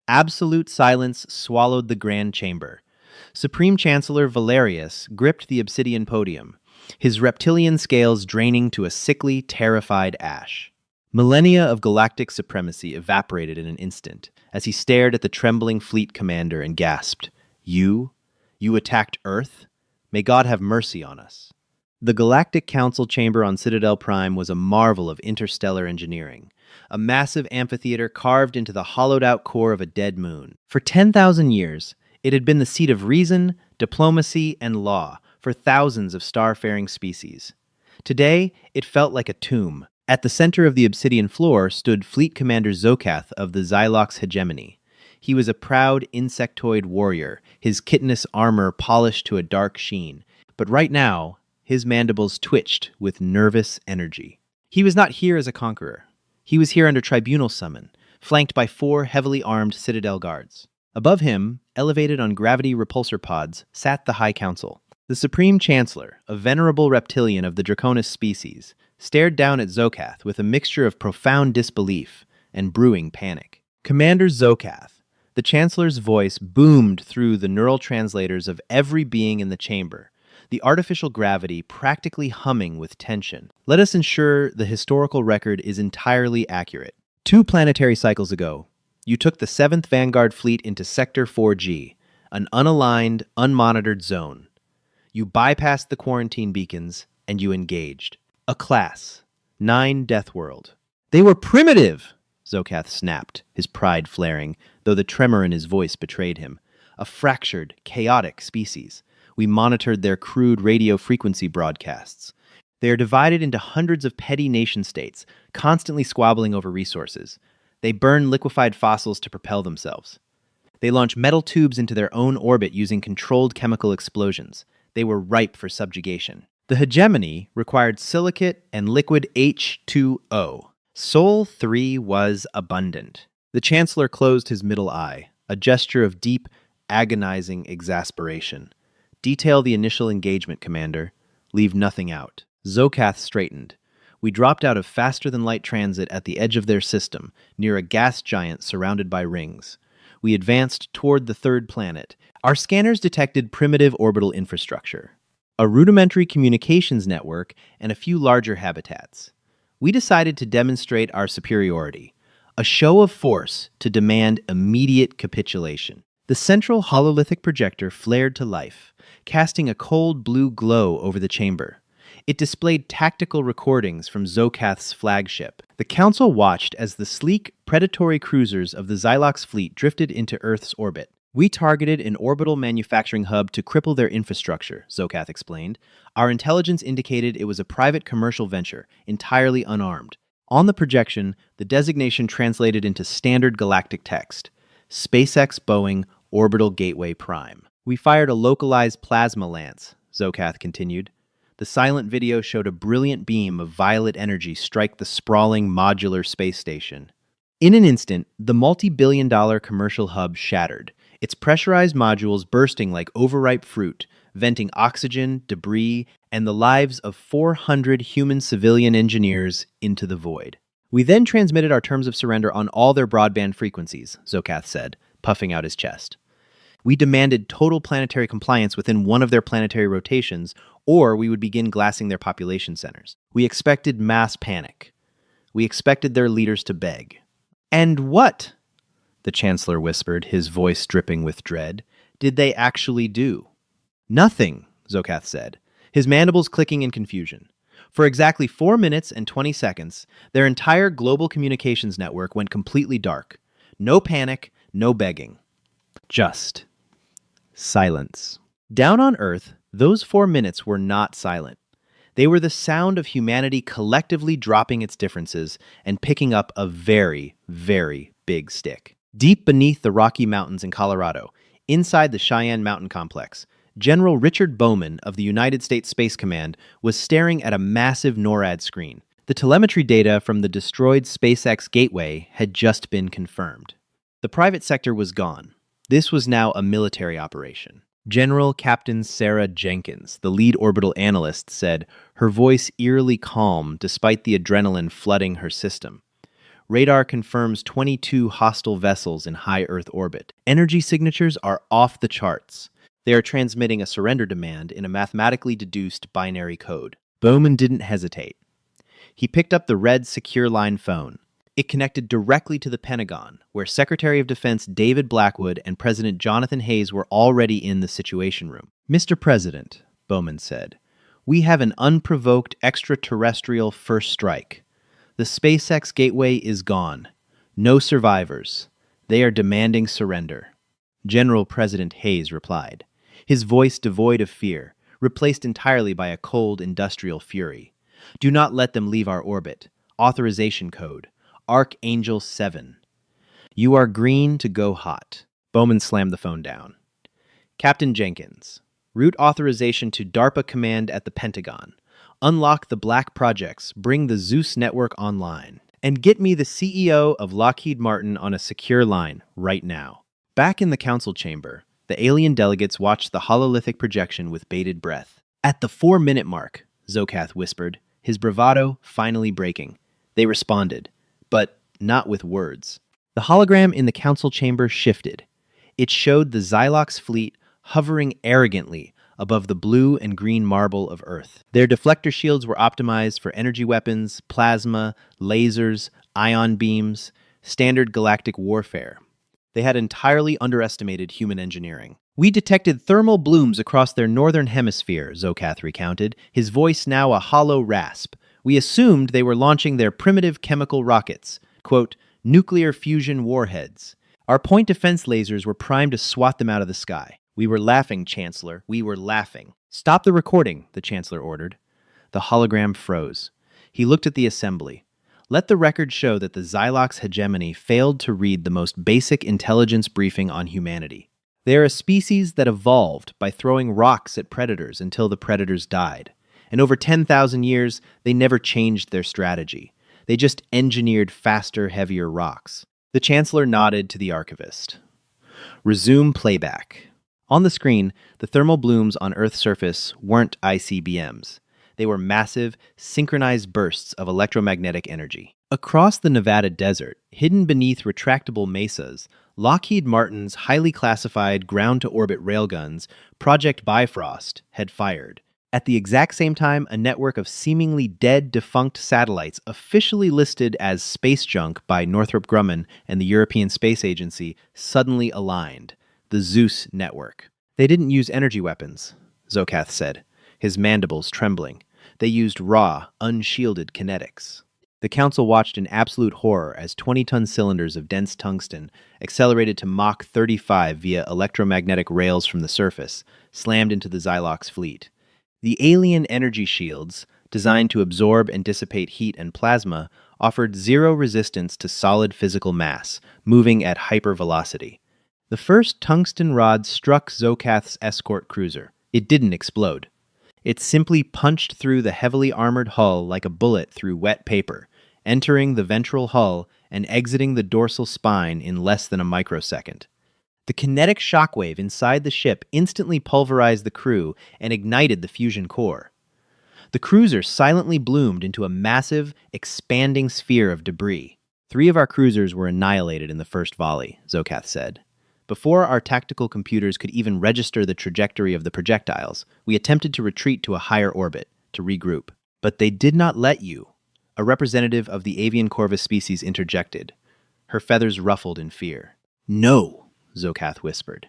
Absolute silence swallowed the grand chamber. Supreme Chancellor Valerius gripped the obsidian podium, his reptilian scales draining to a sickly, terrified ash. Millennia of galactic supremacy evaporated in an instant as he stared at the trembling fleet commander and gasped, "You? You attacked Earth? May God have mercy on us." The Galactic Council chamber on Citadel Prime was a marvel of interstellar engineering, a massive amphitheater carved into the hollowed-out core of a dead moon. For 10,000 years, it had been the seat of reason, diplomacy, and law for thousands of star-faring species. Today, it felt like a tomb. At the center of the obsidian floor stood Fleet Commander Zokath of the Xylox hegemony. He was a proud insectoid warrior, his chitinous armor polished to a dark sheen. But right now, his mandibles twitched with nervous energy. He was not here as a conqueror. He was here under tribunal summon, flanked by 4 heavily armed Citadel guards. Above him, elevated on gravity repulsor pods, sat the High Council. The Supreme Chancellor, a venerable reptilian of the Draconis species, stared down at Zokath with a mixture of profound disbelief and brewing panic. "Commander Zokath," the Chancellor's voice boomed through the neural translators of every being in the chamber, the artificial gravity practically humming with tension. "Let us ensure the historical record is entirely accurate. 2 planetary cycles ago, you took the 7th Vanguard Fleet into Sector 4G, an unaligned, unmonitored zone. You bypassed the quarantine beacons, and you engaged. A class. 9 Death World." "They were primitive!" Zokath snapped, his pride flaring, though the tremor in his voice betrayed him. "A fractured, chaotic species. We monitored their crude radio frequency broadcasts. They are divided into hundreds of petty nation-states, constantly squabbling over resources. They burn liquefied fossils to propel themselves. They launch metal tubes into their own orbit using controlled chemical explosions. They were ripe for subjugation. The hegemony required silicate and liquid H2O. Sol 3 was abundant." The Chancellor closed his middle eye, a gesture of deep, agonizing exasperation. "Detail the initial engagement, Commander. Leave nothing out." Zokath straightened. "We dropped out of faster-than-light transit at the edge of their system, near a gas giant surrounded by rings. We advanced toward the 3rd planet. Our scanners detected primitive orbital infrastructure, a rudimentary communications network, and a few larger habitats. We decided to demonstrate our superiority, a show of force to demand immediate capitulation." The central hololithic projector flared to life, casting a cold blue glow over the chamber. It displayed tactical recordings from Zokath's flagship. The Council watched as the sleek, predatory cruisers of the Xylox fleet drifted into Earth's orbit. "We targeted an orbital manufacturing hub to cripple their infrastructure," Zokath explained. "Our intelligence indicated it was a private commercial venture, entirely unarmed." On the projection, the designation translated into standard galactic text: SpaceX Boeing Orbital Gateway Prime. "We fired a localized plasma lance," Zokath continued. The silent video showed a brilliant beam of violet energy strike the sprawling modular space station. In an instant, the multi-billion-dollar commercial hub shattered, its pressurized modules bursting like overripe fruit, venting oxygen, debris, and the lives of 400 human civilian engineers into the void. "We then transmitted our terms of surrender on all their broadband frequencies," Zokath said, puffing out his chest. "We demanded total planetary compliance within one of their planetary rotations, or we would begin glassing their population centers. We expected mass panic. We expected their leaders to beg." "And what," the Chancellor whispered, his voice dripping with dread, "did they actually do?" "Nothing," Zokath said, his mandibles clicking in confusion. "For exactly 4 minutes and 20 seconds, their entire global communications network went completely dark. No panic, no begging. Just silence." Down on Earth, those 4 minutes were not silent. They were the sound of humanity collectively dropping its differences and picking up a very, very big stick. Deep beneath the Rocky Mountains in Colorado, inside the Cheyenne Mountain Complex, General Richard Bowman of the United States Space Command was staring at a massive NORAD screen. The telemetry data from the destroyed SpaceX Gateway had just been confirmed. The private sector was gone. This was now a military operation. General Captain Sarah Jenkins, the lead orbital analyst, said, her voice eerily calm despite the adrenaline flooding her system. Radar confirms 22 hostile vessels in high Earth orbit. Energy signatures are off the charts. They are transmitting a surrender demand in a mathematically deduced binary code. Bowman didn't hesitate. He picked up the red secure line phone. It connected directly to the Pentagon, where Secretary of Defense David Blackwood and President Jonathan Hayes were already in the Situation Room. "Mr. President," Bowman said, "we have an unprovoked extraterrestrial first strike. The SpaceX gateway is gone. No survivors. They are demanding surrender." General President Hayes replied, his voice devoid of fear, replaced entirely by a cold industrial fury. "Do not let them leave our orbit. Authorization code. Archangel 7. You are green to go hot." Bowman slammed the phone down. "Captain Jenkins, route authorization to DARPA command at the Pentagon. Unlock the black projects, bring the Zeus network online, and get me the CEO of Lockheed Martin on a secure line right now." Back in the council chamber, the alien delegates watched the hololithic projection with bated breath. "At the 4-minute mark," Zokath whispered, his bravado finally breaking. They responded, but not with words. The hologram in the council chamber shifted. It showed the Xylox fleet hovering arrogantly above the blue and green marble of Earth. Their deflector shields were optimized for energy weapons, plasma, lasers, ion beams, standard galactic warfare. They had entirely underestimated human engineering. "We detected thermal blooms across their northern hemisphere," Zokath recounted, his voice now a hollow rasp. "We assumed they were launching their primitive chemical rockets, quote, nuclear fusion warheads. Our point defense lasers were primed to swat them out of the sky. We were laughing, Chancellor. We were laughing." "Stop the recording," the Chancellor ordered. The hologram froze. He looked at the assembly. "Let the record show that the Xylox hegemony failed to read the most basic intelligence briefing on humanity. They are a species that evolved by throwing rocks at predators until the predators died. And over 10,000 years, they never changed their strategy. They just engineered faster, heavier rocks." The Chancellor nodded to the archivist. "Resume playback." On the screen, the thermal blooms on Earth's surface weren't ICBMs. They were massive, synchronized bursts of electromagnetic energy. Across the Nevada desert, hidden beneath retractable mesas, Lockheed Martin's highly classified ground-to-orbit railguns, Project Bifrost, had fired. At the exact same time, a network of seemingly dead, defunct satellites officially listed as space junk by Northrop Grumman and the European Space Agency suddenly aligned. The Zeus network. "They didn't use energy weapons," Zokath said, his mandibles trembling. "They used raw, unshielded kinetics." The council watched in absolute horror as 20-ton cylinders of dense tungsten, accelerated to Mach 35 via electromagnetic rails from the surface, slammed into the Xylox fleet. The alien energy shields, designed to absorb and dissipate heat and plasma, offered zero resistance to solid physical mass, moving at hypervelocity. The first tungsten rod struck Zokath's escort cruiser. It didn't explode. It simply punched through the heavily armored hull like a bullet through wet paper, entering the ventral hull and exiting the dorsal spine in less than a microsecond. The kinetic shockwave inside the ship instantly pulverized the crew and ignited the fusion core. The cruiser silently bloomed into a massive, expanding sphere of debris. 3 of our cruisers were annihilated in the first volley, Zokath said. Before our tactical computers could even register the trajectory of the projectiles, we attempted to retreat to a higher orbit, to regroup. But they did not let you. A representative of the avian corvus species interjected. Her feathers ruffled in fear. "No," Zokath whispered.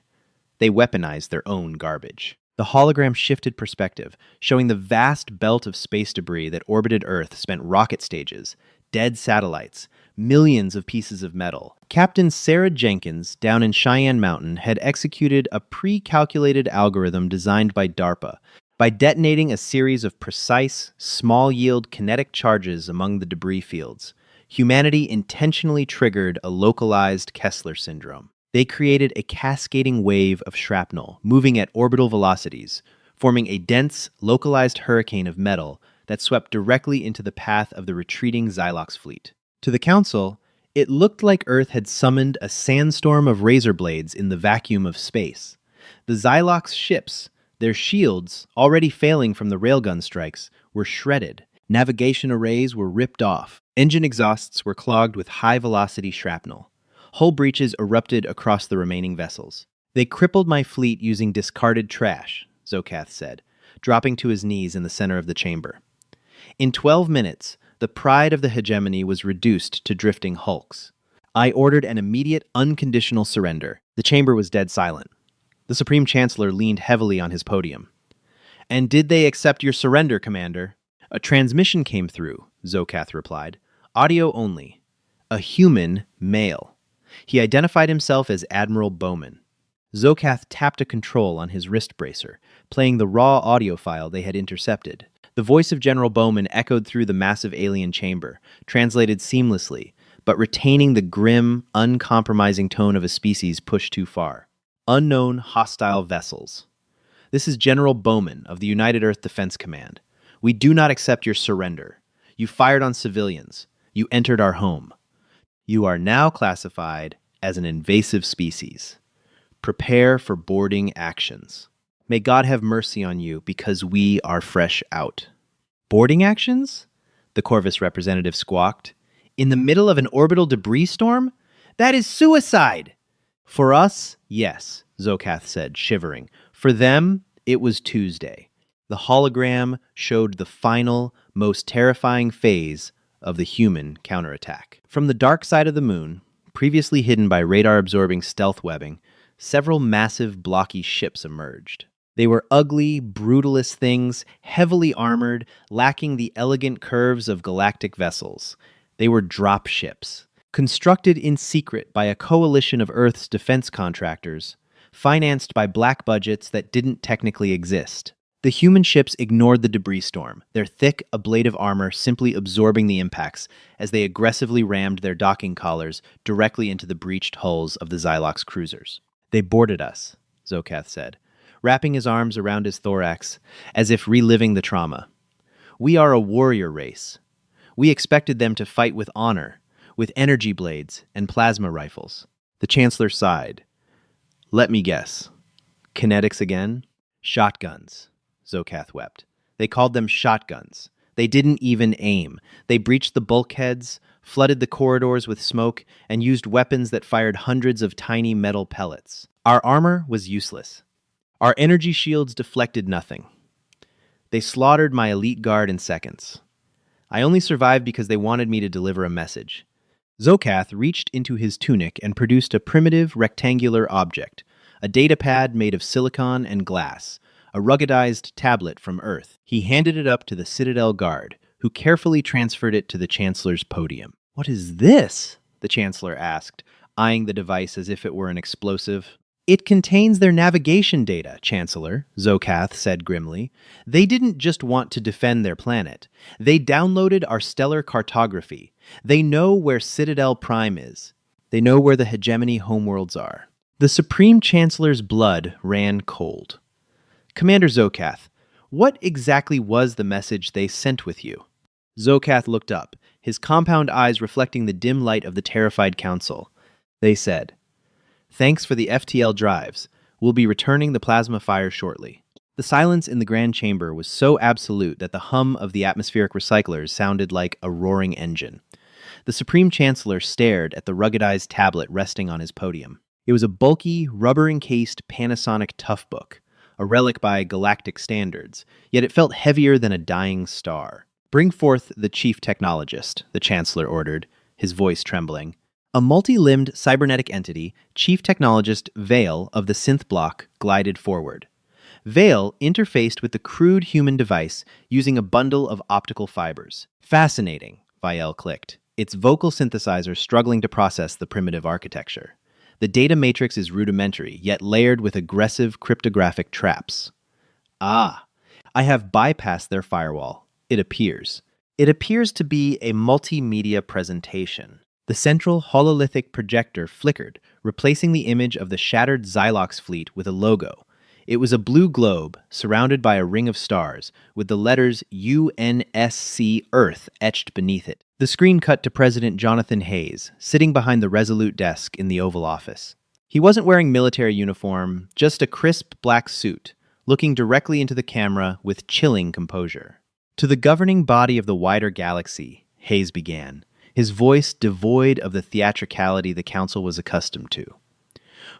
"They weaponized their own garbage." The hologram shifted perspective, showing the vast belt of space debris that orbited Earth spent rocket stages, dead satellites, millions of pieces of metal. Captain Sarah Jenkins, down in Cheyenne Mountain, had executed a pre-calculated algorithm designed by DARPA. By detonating a series of precise, small-yield kinetic charges among the debris fields, humanity intentionally triggered a localized Kessler syndrome. They created a cascading wave of shrapnel, moving at orbital velocities, forming a dense, localized hurricane of metal that swept directly into the path of the retreating Xylox fleet. To the Council, it looked like Earth had summoned a sandstorm of razor blades in the vacuum of space. The Xylox ships, their shields, already failing from the railgun strikes, were shredded. Navigation arrays were ripped off, Engine exhausts were clogged with high-velocity shrapnel. Hull breaches erupted across the remaining vessels. They crippled my fleet using discarded trash, Zokath said, dropping to his knees in the center of the chamber. In 12 minutes, the pride of the hegemony was reduced to drifting hulks. I ordered an immediate, unconditional surrender. The chamber was dead silent. The Supreme Chancellor leaned heavily on his podium. "And did they accept your surrender, Commander?" "A transmission came through," Zokath replied. "Audio only. A human male. He identified himself as Admiral Bowman." Zokath tapped a control on his wrist bracer, playing the raw audio file they had intercepted. The voice of General Bowman echoed through the massive alien chamber, translated seamlessly, but retaining the grim, uncompromising tone of a species pushed too far. "Unknown hostile vessels. This is General Bowman of the United Earth Defense Command. We do not accept your surrender. You fired on civilians. You entered our home. You are now classified as an invasive species. Prepare for boarding actions. May God have mercy on you because we are fresh out." "Boarding actions?" the Corvus representative squawked. "In the middle of an orbital debris storm? That is suicide!" "For us, yes," Zokath said, shivering. "For them, it was Tuesday." The hologram showed the final, most terrifying phase of the human counterattack. From the dark side of the moon, previously hidden by radar-absorbing stealth webbing, several massive, blocky ships emerged. They were ugly, brutalist things, heavily armored, lacking the elegant curves of galactic vessels. They were drop ships, constructed in secret by a coalition of Earth's defense contractors, financed by black budgets that didn't technically exist. The human ships ignored the debris storm, their thick, ablative armor simply absorbing the impacts as they aggressively rammed their docking collars directly into the breached hulls of the Xylox cruisers. "They boarded us," Zokath said, wrapping his arms around his thorax as if reliving the trauma. "We are a warrior race. We expected them to fight with honor, with energy blades and plasma rifles." The Chancellor sighed. "Let me guess. Kinetics again?" "Shotguns," Zokath wept. "They called them shotguns. They didn't even aim. They breached the bulkheads, flooded the corridors with smoke, and used weapons that fired hundreds of tiny metal pellets. Our armor was useless. Our energy shields deflected nothing. They slaughtered my elite guard in seconds. I only survived because they wanted me to deliver a message." Zokath reached into his tunic and produced a primitive, rectangular object, a datapad made of silicon and glass, a ruggedized tablet from Earth. He handed it up to the Citadel guard, who carefully transferred it to the Chancellor's podium. "What is this?" the Chancellor asked, eyeing the device as if it were an explosive. "It contains their navigation data, Chancellor," Zokath said grimly. "They didn't just want to defend their planet. They downloaded our stellar cartography. They know where Citadel Prime is. They know where the hegemony homeworlds are." The Supreme Chancellor's blood ran cold. "Commander Zokath, what exactly was the message they sent with you?" Zokath looked up, his compound eyes reflecting the dim light of the terrified council. They said, "Thanks for the FTL drives. We'll be returning the plasma fire shortly." The silence in the grand chamber was so absolute that the hum of the atmospheric recyclers sounded like a roaring engine. The Supreme Chancellor stared at the ruggedized tablet resting on his podium. It was a bulky, rubber-encased Panasonic Toughbook, a relic by galactic standards, yet it felt heavier than a dying star. "Bring forth the chief technologist," the Chancellor ordered, his voice trembling. A multi-limbed cybernetic entity, Chief Technologist Vale of the synth block, glided forward. Vale interfaced with the crude human device using a bundle of optical fibers. "Fascinating," Vael clicked, its vocal synthesizer struggling to process the primitive architecture. "The data matrix is rudimentary, yet layered with aggressive cryptographic traps." "Ah, I have bypassed their firewall. It appears. It appears to be a multimedia presentation." The central hololithic projector flickered, replacing the image of the shattered Xylox fleet with a logo. It was a blue globe, surrounded by a ring of stars, with the letters UNSC Earth etched beneath it. The screen cut to President Jonathan Hayes, sitting behind the resolute desk in the Oval Office. He wasn't wearing military uniform, just a crisp black suit, looking directly into the camera with chilling composure. "To the governing body of the wider galaxy," Hayes began, his voice devoid of the theatricality the Council was accustomed to.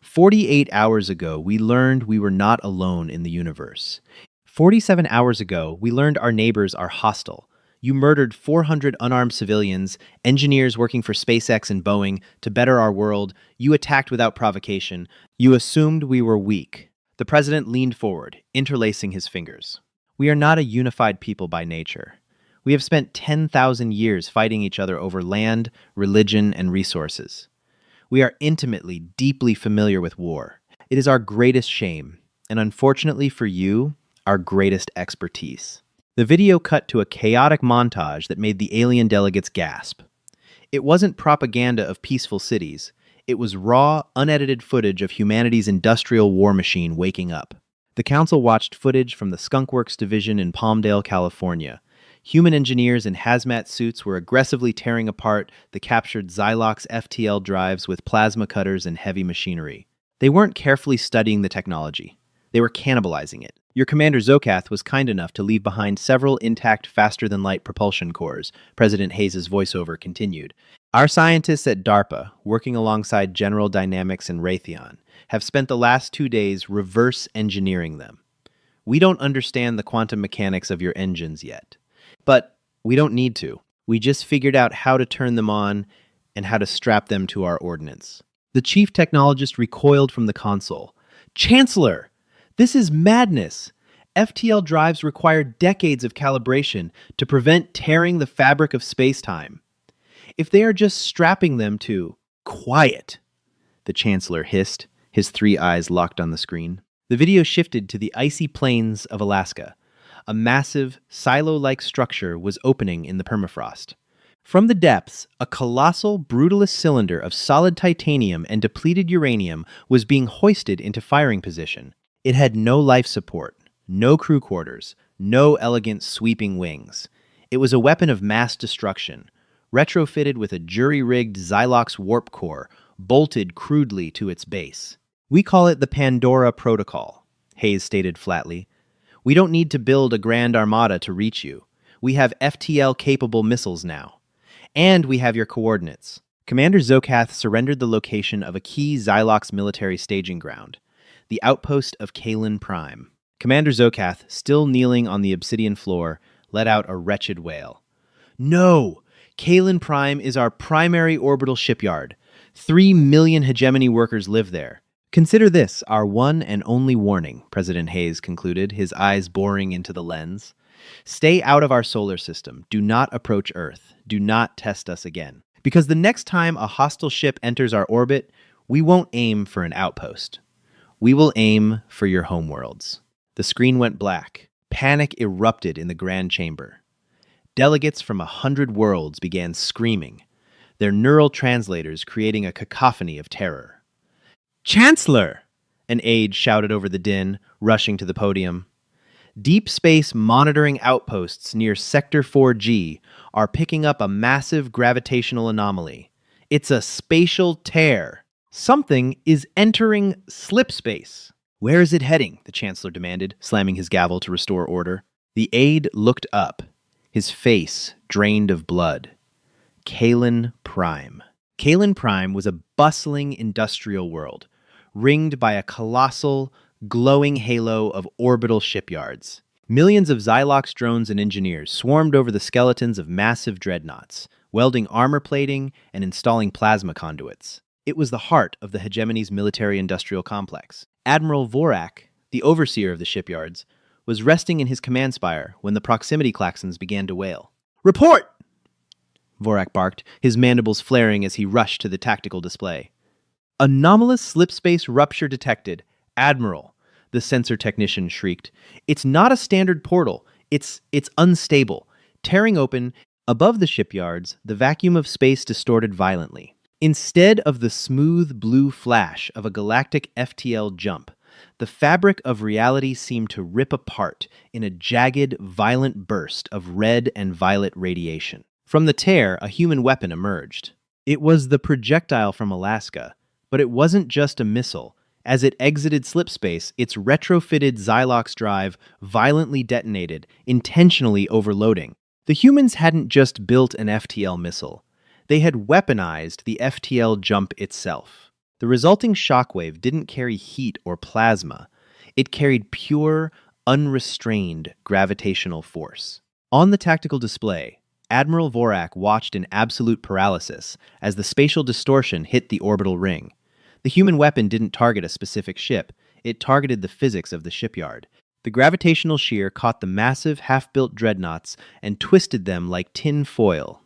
48 hours ago, we learned we were not alone in the universe. 47 hours ago, we learned our neighbors are hostile. You murdered 400 unarmed civilians, engineers working for SpaceX and Boeing to better our world. You attacked without provocation. You assumed we were weak. The president leaned forward, interlacing his fingers. We are not a unified people by nature. We have spent 10,000 years fighting each other over land, religion, and resources. We are intimately, deeply familiar with war. It is our greatest shame, and unfortunately for you, our greatest expertise. The video cut to a chaotic montage that made the alien delegates gasp. It wasn't propaganda of peaceful cities. It was raw, unedited footage of humanity's industrial war machine waking up. The council watched footage from the Skunk Works division in Palmdale, California. Human engineers in hazmat suits were aggressively tearing apart the captured Xylox FTL drives with plasma cutters and heavy machinery. They weren't carefully studying the technology. They were cannibalizing it. Your commander Zokath was kind enough to leave behind several intact faster-than-light propulsion cores, President Hayes' voiceover continued. Our scientists at DARPA, working alongside General Dynamics and Raytheon, have spent the last 2 days reverse engineering them. We don't understand the quantum mechanics of your engines yet. But we don't need to. We just figured out how to turn them on and how to strap them to our ordnance. The chief technologist recoiled from the console. Chancellor! This is madness! FTL drives require decades of calibration to prevent tearing the fabric of space-time. If they are just strapping them to... Quiet! The Chancellor hissed, his 3 eyes locked on the screen. The video shifted to the icy plains of Alaska. A massive, silo-like structure was opening in the permafrost. From the depths, a colossal, brutalist cylinder of solid titanium and depleted uranium was being hoisted into firing position. It had no life support, no crew quarters, no elegant sweeping wings. It was a weapon of mass destruction, retrofitted with a jury-rigged Xylox warp core, bolted crudely to its base. We call it the Pandora Protocol, Hayes stated flatly. We don't need to build a grand armada to reach you. We have FTL-capable missiles now. And we have your coordinates. Commander Zokath surrendered the location of a key Xylox military staging ground, the outpost of Kalin Prime. Commander Zokath, still kneeling on the obsidian floor, let out a wretched wail. No! Kalin Prime is our primary orbital shipyard. 3 million hegemony workers live there. Consider this our one and only warning, President Hayes concluded, his eyes boring into the lens. Stay out of our solar system. Do not approach Earth. Do not test us again. Because the next time a hostile ship enters our orbit, we won't aim for an outpost. We will aim for your homeworlds. The screen went black. Panic erupted in the Grand Chamber. Delegates from 100 worlds began screaming, their neural translators creating a cacophony of terror. Chancellor! An aide shouted over the din, rushing to the podium. Deep space monitoring outposts near Sector 4G are picking up a massive gravitational anomaly. It's a spatial tear. Something is entering slip space. Where is it heading? The Chancellor demanded, slamming his gavel to restore order. The aide looked up, his face drained of blood. Kalin Prime. Kalin Prime was a bustling industrial world, ringed by a colossal, glowing halo of orbital shipyards. Millions of Xylox drones and engineers swarmed over the skeletons of massive dreadnoughts, welding armor plating and installing plasma conduits. It was the heart of the hegemony's military-industrial complex. Admiral Vorak, the overseer of the shipyards, was resting in his command spire when the proximity klaxons began to wail. Report! Vorak barked, his mandibles flaring as he rushed to the tactical display. Anomalous slipspace rupture detected. Admiral, the sensor technician shrieked. It's not a standard portal. It's unstable. Tearing open, above the shipyards, the vacuum of space distorted violently. Instead of the smooth blue flash of a galactic FTL jump, the fabric of reality seemed to rip apart in a jagged, violent burst of red and violet radiation. From the tear, a human weapon emerged. It was the projectile from Alaska, but it wasn't just a missile. As it exited slipspace, its retrofitted Xylox drive violently detonated, intentionally overloading. The humans hadn't just built an FTL missile. They had weaponized the FTL jump itself. The resulting shockwave didn't carry heat or plasma. It carried pure, unrestrained gravitational force. On the tactical display, Admiral Vorak watched in absolute paralysis as the spatial distortion hit the orbital ring. The human weapon didn't target a specific ship, it targeted the physics of the shipyard. The gravitational shear caught the massive, half-built dreadnoughts and twisted them like tin foil.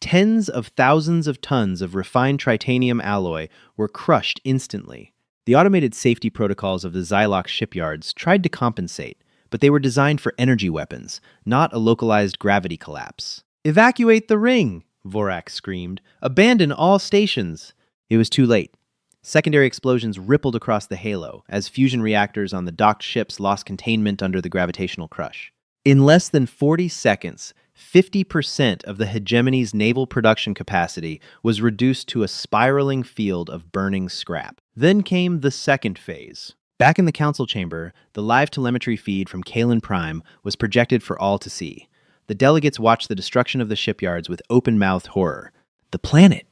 Tens of thousands of tons of refined titanium alloy were crushed instantly. The automated safety protocols of the Xylox shipyards tried to compensate, but they were designed for energy weapons, not a localized gravity collapse. "Evacuate the ring!" Vorak screamed. "Abandon all stations!" It was too late. Secondary explosions rippled across the halo as fusion reactors on the docked ships lost containment under the gravitational crush. In less than 40 seconds, 50% of the hegemony's naval production capacity was reduced to a spiraling field of burning scrap. Then came the second phase. Back in the council chamber, the live telemetry feed from Kalin Prime was projected for all to see. The delegates watched the destruction of the shipyards with open-mouthed horror. "The planet,"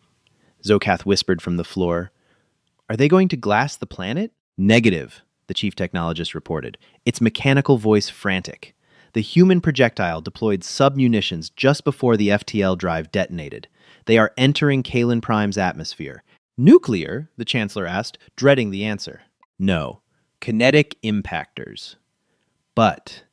Zokath whispered from the floor. "Are they going to glass the planet?" "Negative," the chief technologist reported, its mechanical voice frantic. The human projectile deployed sub-munitions just before the FTL drive detonated. They are entering Kalin Prime's atmosphere. "Nuclear?" the Chancellor asked, dreading the answer. "No. Kinetic impactors. But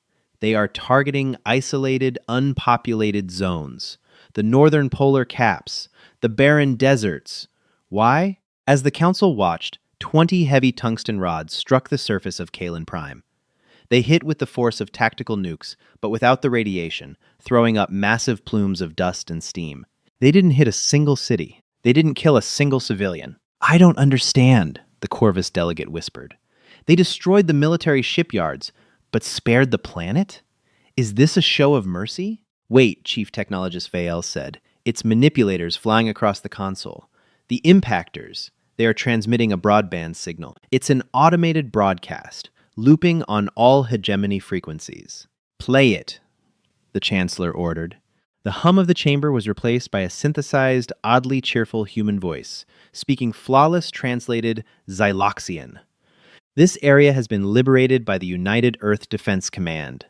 they are targeting isolated, unpopulated zones. The northern polar caps, the barren deserts. Why?" As the Council watched, 20 heavy tungsten rods struck the surface of Kalin Prime. They hit with the force of tactical nukes, but without the radiation, throwing up massive plumes of dust and steam. They didn't hit a single city. They didn't kill a single civilian. "I don't understand," the Corvus delegate whispered. "They destroyed the military shipyards, but spared the planet? Is this a show of mercy?" "Wait," Chief Technologist Vael said. "It's manipulators flying across the console. The impactors, they are transmitting a broadband signal. It's an automated broadcast, looping on all hegemony frequencies." "Play it," the Chancellor ordered. The hum of the chamber was replaced by a synthesized, oddly cheerful human voice, speaking flawless translated Xyloxian. "This area has been liberated by the United Earth Defense Command.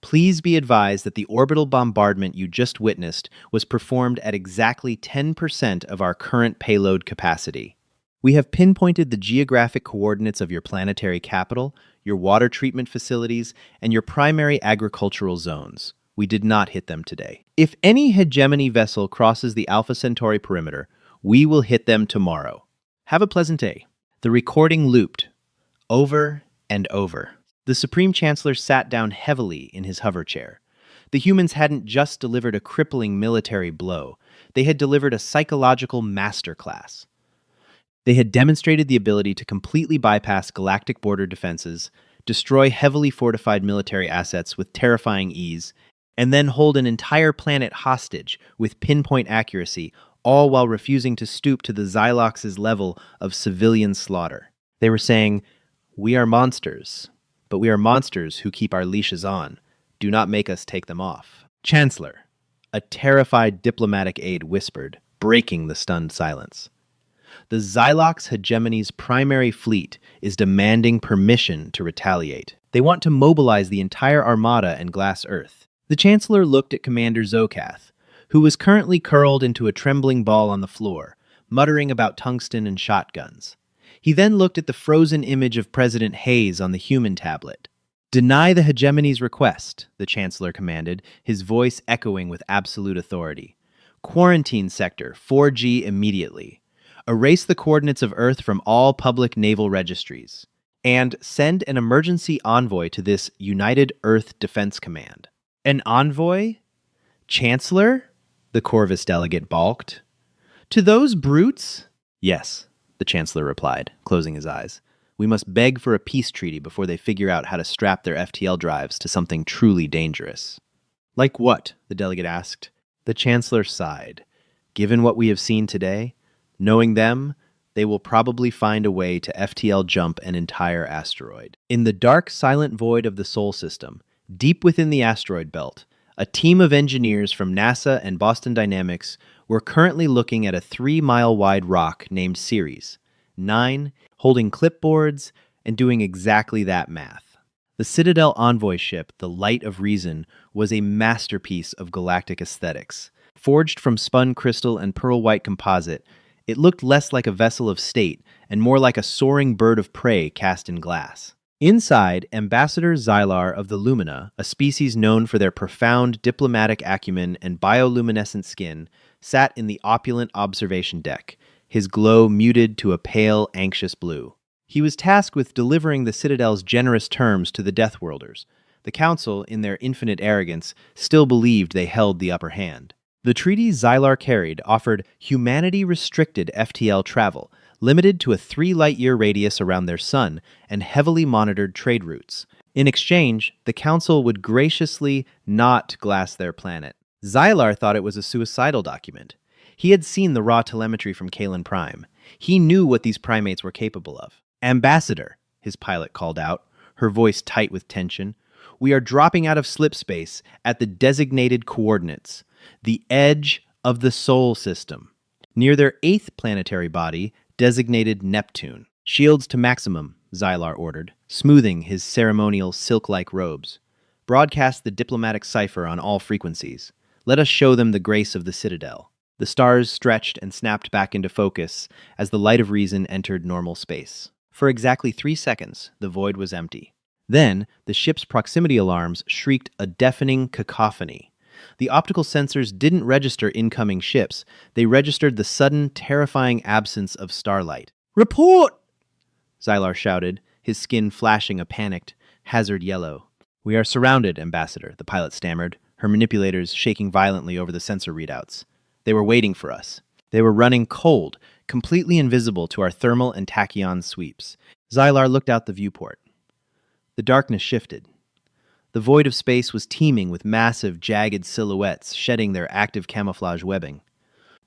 Please be advised that the orbital bombardment you just witnessed was performed at exactly 10% of our current payload capacity. We have pinpointed the geographic coordinates of your planetary capital, your water treatment facilities, and your primary agricultural zones. We did not hit them today. If any hegemony vessel crosses the Alpha Centauri perimeter, we will hit them tomorrow. Have a pleasant day." The recording looped, over and over. The Supreme Chancellor sat down heavily in his hover chair. The humans hadn't just delivered a crippling military blow. They had delivered a psychological masterclass. They had demonstrated the ability to completely bypass galactic border defenses, destroy heavily fortified military assets with terrifying ease, and then hold an entire planet hostage with pinpoint accuracy, all while refusing to stoop to the Xylox's level of civilian slaughter. They were saying, "We are monsters, but we are monsters who keep our leashes on. Do not make us take them off." "Chancellor," a terrified diplomatic aide whispered, breaking the stunned silence. "The Xylox hegemony's primary fleet is demanding permission to retaliate. They want to mobilize the entire armada and glass Earth." The Chancellor looked at Commander Zokath, who was currently curled into a trembling ball on the floor, muttering about tungsten and shotguns. He then looked at the frozen image of President Hayes on the human tablet. "Deny the hegemony's request," the Chancellor commanded, his voice echoing with absolute authority. "Quarantine sector 4G immediately. Erase the coordinates of Earth from all public naval registries. And send an emergency envoy to this United Earth Defense Command." "An envoy? Chancellor?" the Corvus delegate balked. "To those brutes?" "Yes," the Chancellor replied, closing his eyes. "We must beg for a peace treaty before they figure out how to strap their FTL drives to something truly dangerous." "Like what?" the delegate asked. The Chancellor sighed. "Given what we have seen today, knowing them, they will probably find a way to FTL jump an entire asteroid." In the dark, silent void of the Sol system, deep within the asteroid belt, a team of engineers from NASA and Boston Dynamics We're currently looking at a 3-mile-wide rock named Ceres. 9, holding clipboards and doing exactly that math. The Citadel envoy ship, the Light of Reason, was a masterpiece of galactic aesthetics. Forged from spun crystal and pearl white composite, it looked less like a vessel of state and more like a soaring bird of prey cast in glass. Inside, Ambassador Xylar of the Lumina, a species known for their profound diplomatic acumen and bioluminescent skin, sat in the opulent observation deck, his glow muted to a pale, anxious blue. He was tasked with delivering the Citadel's generous terms to the Deathworlders. The Council, in their infinite arrogance, still believed they held the upper hand. The treaty Xylar carried offered humanity-restricted FTL travel, limited to a 3-light-year radius around their sun, and heavily monitored trade routes. In exchange, the Council would graciously not glass their planet. Xylar thought it was a suicidal document. He had seen the raw telemetry from Kalin Prime. He knew what these primates were capable of. "Ambassador," his pilot called out, her voice tight with tension, "we are dropping out of slip space at the designated coordinates, the edge of the Sol system, near their 8th planetary body, designated Neptune. Shields to maximum," Xylar ordered, smoothing his ceremonial silk-like robes. "Broadcast the diplomatic cipher on all frequencies. Let us show them the grace of the Citadel." The stars stretched and snapped back into focus as the Light of Reason entered normal space. For exactly 3 seconds, the void was empty. Then, the ship's proximity alarms shrieked a deafening cacophony. The optical sensors didn't register incoming ships. They registered the sudden, terrifying absence of starlight. "Report!" Xylar shouted, his skin flashing a panicked, hazard yellow. "We are surrounded, Ambassador," the pilot stammered, her manipulators shaking violently over the sensor readouts. "They were waiting for us. They were running cold, completely invisible to our thermal and tachyon sweeps." Xylar looked out the viewport. The darkness shifted. The void of space was teeming with massive, jagged silhouettes shedding their active camouflage webbing.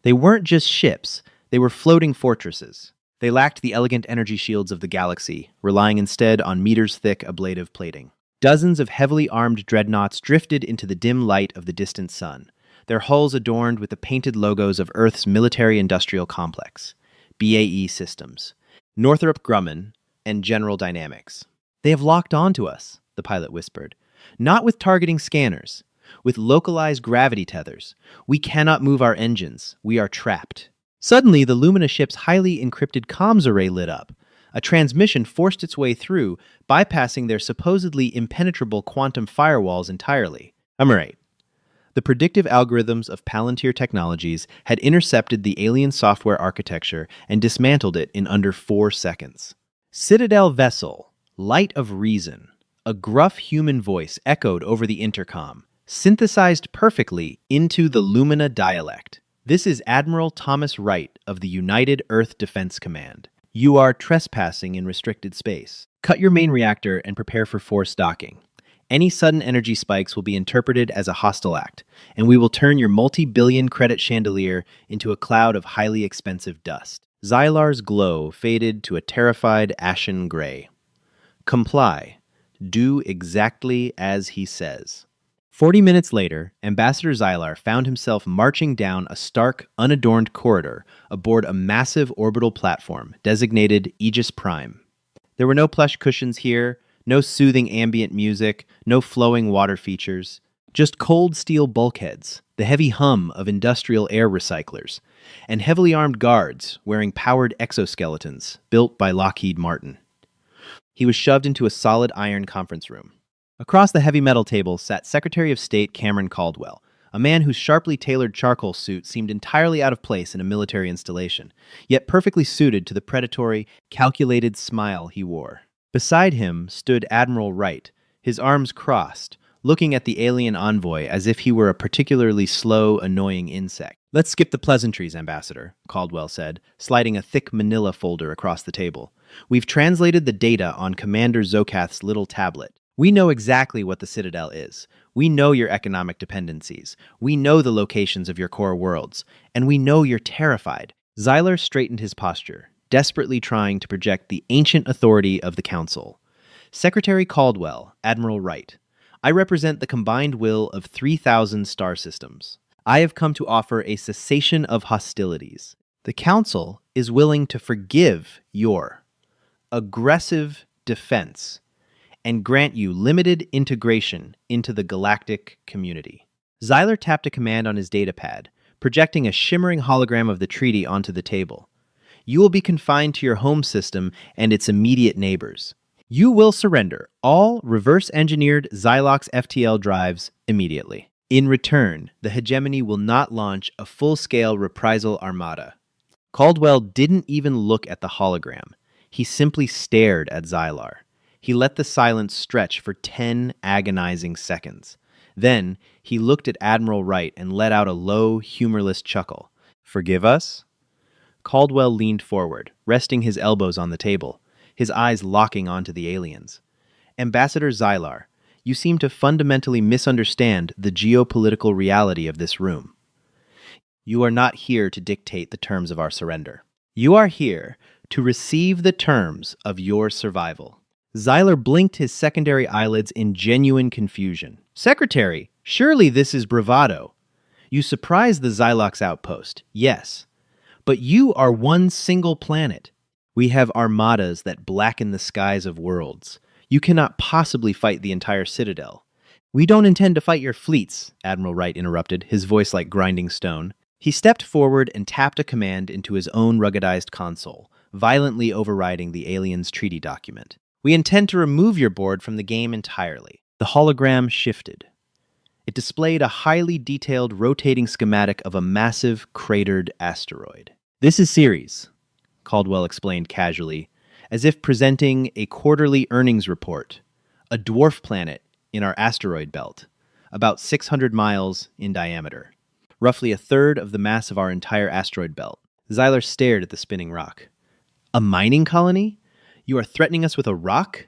They weren't just ships, they were floating fortresses. They lacked the elegant energy shields of the galaxy, relying instead on meters-thick ablative plating. Dozens of heavily armed dreadnoughts drifted into the dim light of the distant sun, their hulls adorned with the painted logos of Earth's military-industrial complex, BAE Systems, Northrop Grumman, and General Dynamics. "They have locked onto us," the pilot whispered. "Not with targeting scanners, with localized gravity tethers. We cannot move our engines. We are trapped." Suddenly, the Lumina ship's highly encrypted comms array lit up. A transmission forced its way through, bypassing their supposedly impenetrable quantum firewalls entirely. Right. The predictive algorithms of Palantir Technologies had intercepted the alien software architecture and dismantled it in under 4 seconds. "Citadel vessel, Light of Reason." A gruff human voice echoed over the intercom, synthesized perfectly into the Lumina dialect. "This is Admiral Thomas Wright of the United Earth Defense Command. You are trespassing in restricted space. Cut your main reactor and prepare for forced docking. Any sudden energy spikes will be interpreted as a hostile act, and we will turn your multi-billion credit chandelier into a cloud of highly expensive dust." Xylar's glow faded to a terrified ashen gray. "Comply. Do exactly as he says." 40 minutes later, Ambassador Xylar found himself marching down a stark, unadorned corridor aboard a massive orbital platform designated Aegis Prime. There were no plush cushions here, no soothing ambient music, no flowing water features, just cold steel bulkheads, the heavy hum of industrial air recyclers, and heavily armed guards wearing powered exoskeletons built by Lockheed Martin. He was shoved into a solid iron conference room. Across the heavy metal table sat Secretary of State Cameron Caldwell, a man whose sharply tailored charcoal suit seemed entirely out of place in a military installation, yet perfectly suited to the predatory, calculated smile he wore. Beside him stood Admiral Wright, his arms crossed, looking at the alien envoy as if he were a particularly slow, annoying insect. "Let's skip the pleasantries, Ambassador," Caldwell said, sliding a thick manila folder across the table. "We've translated the data on Commander Zokath's little tablet. We know exactly what the Citadel is. We know your economic dependencies. We know the locations of your core worlds. And we know you're terrified." Xylar straightened his posture, desperately trying to project the ancient authority of the Council. "Secretary Caldwell, Admiral Wright, I represent the combined will of 3,000 star systems. I have come to offer a cessation of hostilities. The Council is willing to forgive your aggressive defense and grant you limited integration into the galactic community. Xyler tapped a command on his datapad, projecting a shimmering hologram of the treaty onto the table. You will be confined to your home system and its immediate neighbors. You will surrender all reverse-engineered Xylox FTL drives immediately. In return, the hegemony will not launch a full-scale reprisal armada. Caldwell didn't even look at the hologram. He simply stared at Xylar. He let the silence stretch for 10 agonizing seconds. Then, he looked at Admiral Wright and let out a low, humorless chuckle. "Forgive us?" Caldwell leaned forward, resting his elbows on the table, his eyes locking onto the aliens. "Ambassador Xylar, you seem to fundamentally misunderstand the geopolitical reality of this room. You are not here to dictate the terms of our surrender. You are here to receive the terms of your survival." Xylar blinked his secondary eyelids in genuine confusion. "Secretary, surely this is bravado. You surprised the Xylox outpost, yes. But you are one single planet. We have armadas that blacken the skies of worlds. You cannot possibly fight the entire Citadel." "We don't intend to fight your fleets," Admiral Wright interrupted, his voice like grinding stone. He stepped forward and tapped a command into his own ruggedized console, violently overriding the alien's treaty document. "We intend to remove your board from the game entirely." The hologram shifted. It displayed a highly detailed rotating schematic of a massive, cratered asteroid. "This is Ceres," Caldwell explained casually, as if presenting a quarterly earnings report. "A dwarf planet in our asteroid belt, about 600 miles in diameter. Roughly a third of the mass of our entire asteroid belt." Xylar stared at the spinning rock. "A mining colony? You are threatening us with a rock?"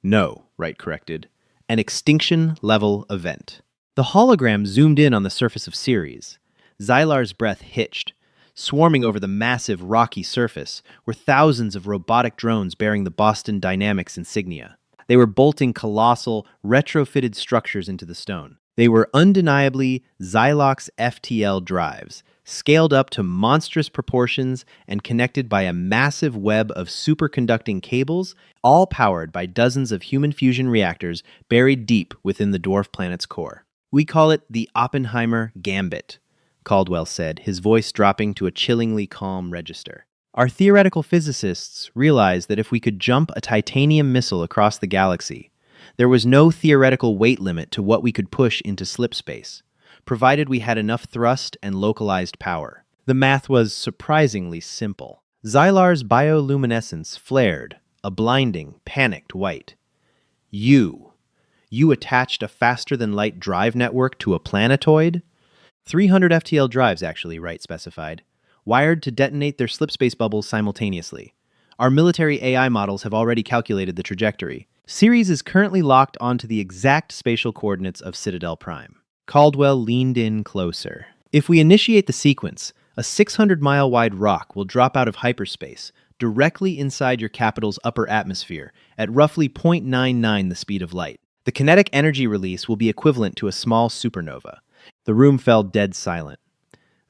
"No," Wright corrected. "An extinction-level event." The hologram zoomed in on the surface of Ceres. Xylar's breath hitched. Swarming over the massive, rocky surface were thousands of robotic drones bearing the Boston Dynamics insignia. They were bolting colossal, retrofitted structures into the stone. They were undeniably Xylox FTL drives, scaled up to monstrous proportions and connected by a massive web of superconducting cables, all powered by dozens of human fusion reactors buried deep within the dwarf planet's core. "We call it the Oppenheimer gambit," Caldwell said, his voice dropping to a chillingly calm register. "Our theoretical physicists realized that if we could jump a titanium missile across the galaxy, there was no theoretical weight limit to what we could push into slip space, provided we had enough thrust and localized power." The math was surprisingly simple. Xylar's bioluminescence flared, a blinding, panicked white. You attached a faster-than-light drive network to a planetoid? 300 FTL drives, actually, Wright specified, wired to detonate their slipspace bubbles simultaneously. Our military AI models have already calculated the trajectory. Ceres is currently locked onto the exact spatial coordinates of Citadel Prime. Caldwell leaned in closer. "If we initiate the sequence, a 600-mile-wide rock will drop out of hyperspace, directly inside your capital's upper atmosphere, at roughly 0.99 the speed of light. The kinetic energy release will be equivalent to a small supernova." The room fell dead silent.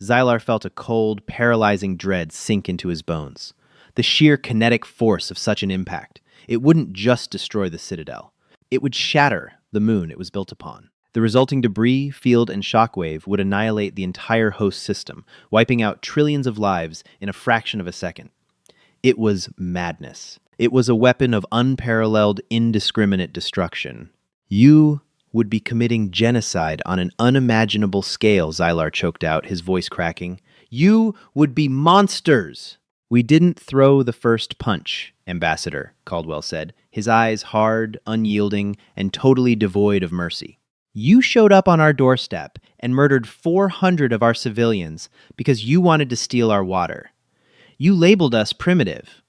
Xylar felt a cold, paralyzing dread sink into his bones. The sheer kinetic force of such an impact. It wouldn't just destroy the Citadel. It would shatter the moon it was built upon. The resulting debris, field, and shockwave would annihilate the entire host system, wiping out trillions of lives in a fraction of a second. It was madness. It was a weapon of unparalleled, indiscriminate destruction. "You would be committing genocide on an unimaginable scale," Xylar choked out, his voice cracking. "You would be monsters!" "We didn't throw the first punch, Ambassador," Caldwell said, his eyes hard, unyielding, and totally devoid of mercy. "You showed up on our doorstep and murdered 400 of our civilians because you wanted to steal our water. You labeled us primitive.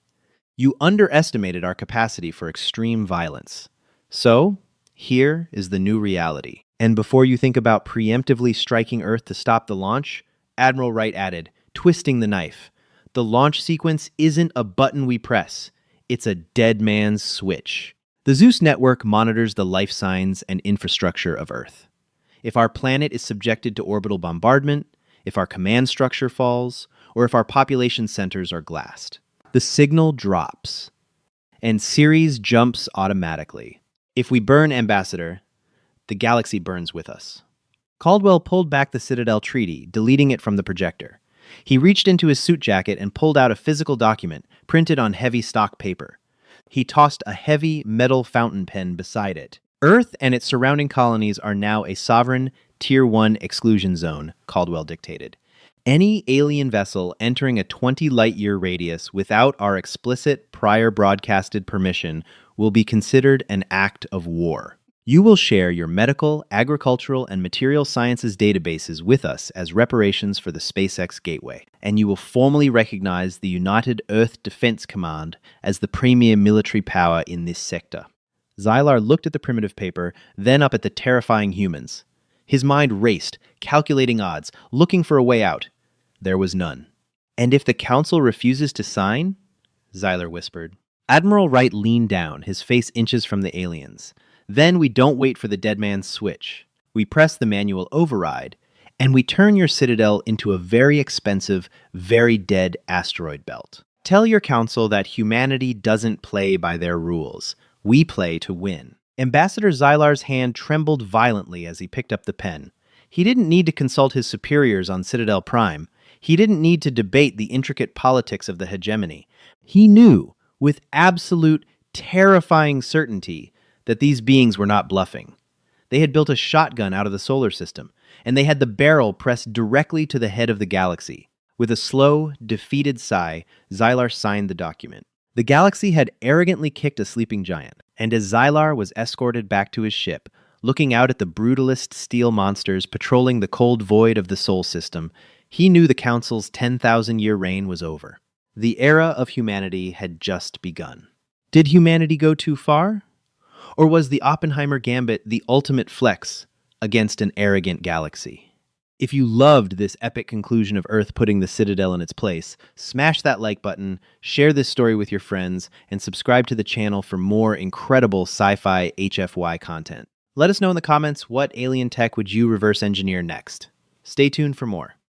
You underestimated our capacity for extreme violence. So, here is the new reality. And before you think about preemptively striking Earth to stop the launch," Admiral Wright added, twisting the knife, "the launch sequence isn't a button we press. It's a dead man's switch." The Zeus network monitors the life signs and infrastructure of Earth. if our planet is subjected to orbital bombardment, if our command structure falls, or if our population centers are glassed. The signal drops, and Ceres jumps automatically. If we burn Ambassador, the galaxy burns with us. Caldwell pulled back the Citadel Treaty, deleting it from the projector. He reached into his suit jacket and pulled out a physical document, printed on heavy stock paper. He tossed a heavy metal fountain pen beside it. Earth and its surrounding colonies are now a sovereign, Tier 1 exclusion zone, Caldwell dictated. Any alien vessel entering a 20 light-year radius without our explicit prior broadcasted permission will be considered an act of war. You will share your medical, agricultural, and material sciences databases with us as reparations for the SpaceX Gateway, and you will formally recognize the United Earth Defense Command as the premier military power in this sector. Xylar looked at the primitive paper, then up at the terrifying humans. His mind raced, calculating odds, looking for a way out. There was none. "And if the Council refuses to sign?" Xylar whispered. Admiral Wright leaned down, his face inches from the aliens. "Then we don't wait for the dead man's switch. We press the manual override, and we turn your Citadel into a very expensive, very dead asteroid belt. Tell your Council that humanity doesn't play by their rules. We play to win." Ambassador Xylar's hand trembled violently as he picked up the pen. He didn't need to consult his superiors on Citadel Prime. He didn't need to debate the intricate politics of the hegemony. He knew, with absolute, terrifying certainty, that these beings were not bluffing. They had built a shotgun out of the solar system, and they had the barrel pressed directly to the head of the galaxy. With a slow, defeated sigh, Xylar signed the document. The galaxy had arrogantly kicked a sleeping giant, and as Xylar was escorted back to his ship, looking out at the brutalist steel monsters patrolling the cold void of the Sol system, he knew the Council's 10,000-year reign was over. The era of humanity had just begun. Did humanity go too far? Or was the Oppenheimer gambit the ultimate flex against an arrogant galaxy? If you loved this epic conclusion of Earth putting the Citadel in its place, smash that like button, share this story with your friends, and subscribe to the channel for more incredible sci-fi HFY content. Let us know in the comments what alien tech would you reverse engineer next. Stay tuned for more.